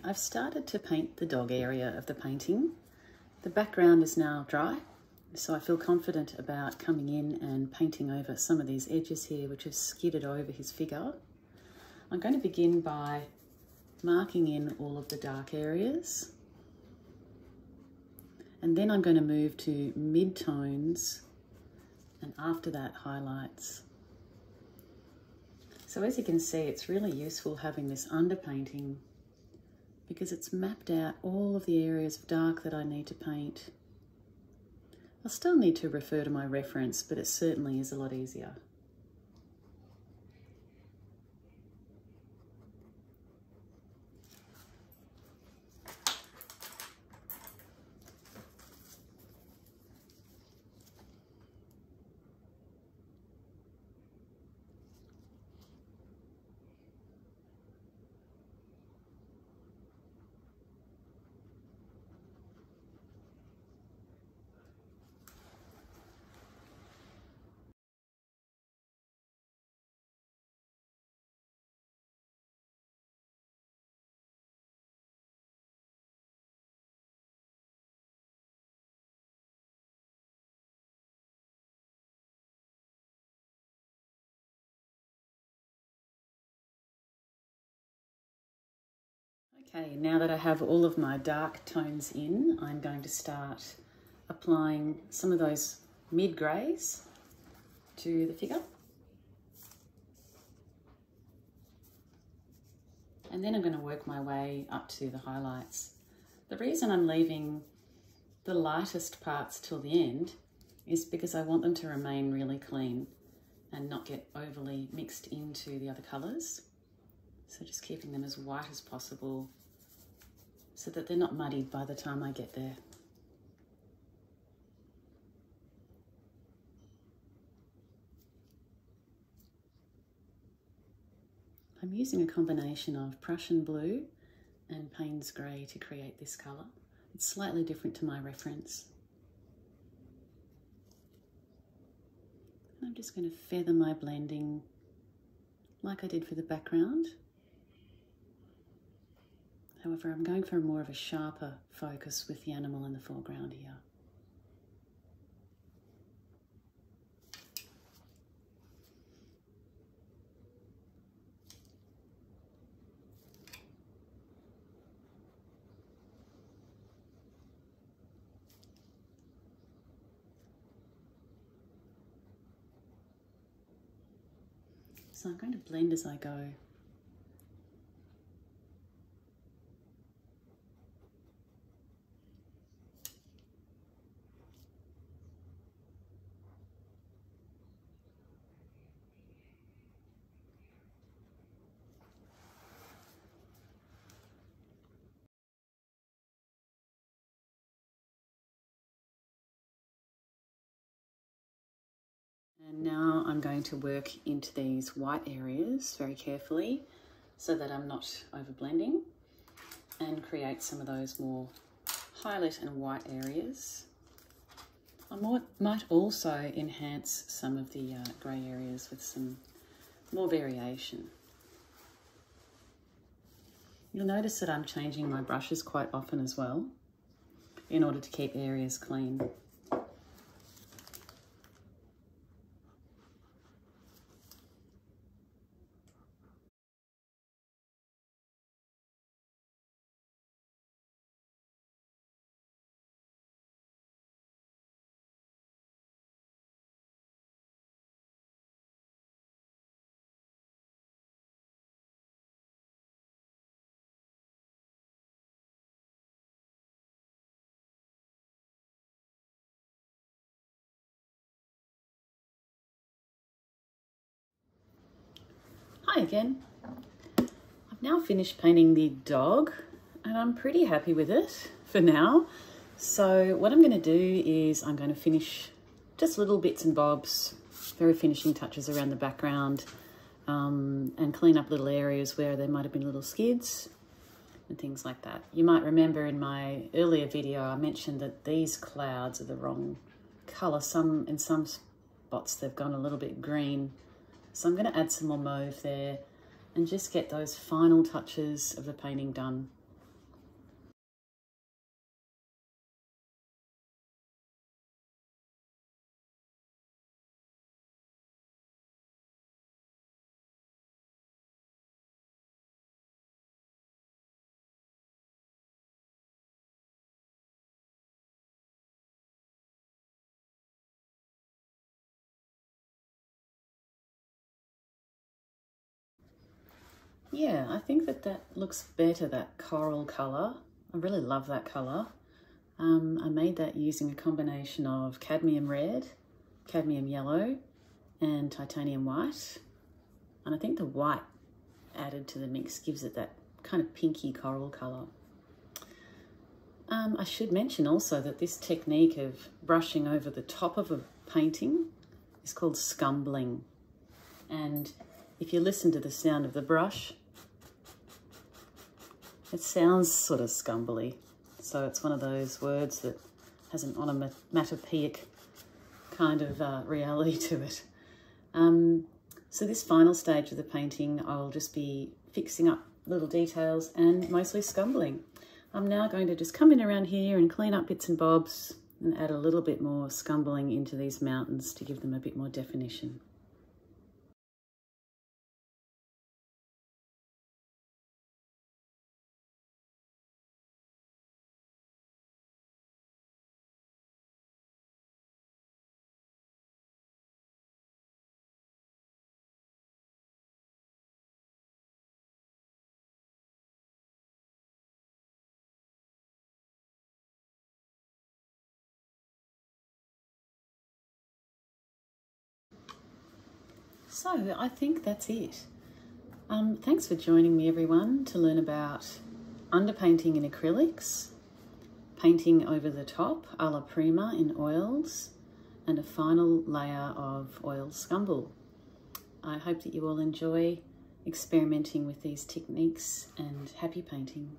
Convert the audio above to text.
I've started to paint the dog area of the painting. The background is now dry, so I feel confident about coming in and painting over some of these edges here, which have skidded over his figure. I'm going to begin by marking in all of the dark areas, and then I'm going to move to mid-tones, and after that highlights. So as you can see, it's really useful having this underpainting because it's mapped out all of the areas of dark that I need to paint. I'll still need to refer to my reference, but it certainly is a lot easier. Okay, now that I have all of my dark tones in, I'm going to start applying some of those mid-greys to the figure. And then I'm going to work my way up to the highlights. The reason I'm leaving the lightest parts till the end is because I want them to remain really clean and not get overly mixed into the other colours. So just keeping them as white as possible so that they're not muddied by the time I get there. I'm using a combination of Prussian blue and Payne's grey to create this colour. It's slightly different to my reference. I'm just going to feather my blending like I did for the background. However, I'm going for more of a sharper focus with the animal in the foreground here. So I'm going to blend as I go. And now I'm going to work into these white areas very carefully so that I'm not over blending, and create some of those more highlight and white areas. I might also enhance some of the grey areas with some more variation. You'll notice that I'm changing my brushes quite often as well in order to keep areas clean. Hi again. I've now finished painting the dog and I'm pretty happy with it for now. So what I'm going to do is I'm going to finish just little bits and bobs, very finishing touches around the background, and clean up little areas where there might have been little skids and things like that. You might remember in my earlier video I mentioned that these clouds are the wrong colour. In some spots they've gone a little bit green. So I'm going to add some more mauve there and just get those final touches of the painting done. Yeah, I think that looks better, that coral colour. I really love that colour. I made that using a combination of cadmium red, cadmium yellow, and titanium white. And I think the white added to the mix gives it that kind of pinky coral colour. I should mention also that this technique of brushing over the top of a painting is called scumbling. And if you listen to the sound of the brush, it sounds sort of scumbly. So it's one of those words that has an onomatopoeic kind of reality to it. So this final stage of the painting, I'll just be fixing up little details and mostly scumbling. I'm now going to just come in around here and clean up bits and bobs and add a little bit more scumbling into these mountains to give them a bit more definition. So I think that's it. Thanks for joining me, everyone, to learn about underpainting in acrylics, painting over the top, alla prima in oils, and a final layer of oil scumble. I hope that you all enjoy experimenting with these techniques, and happy painting.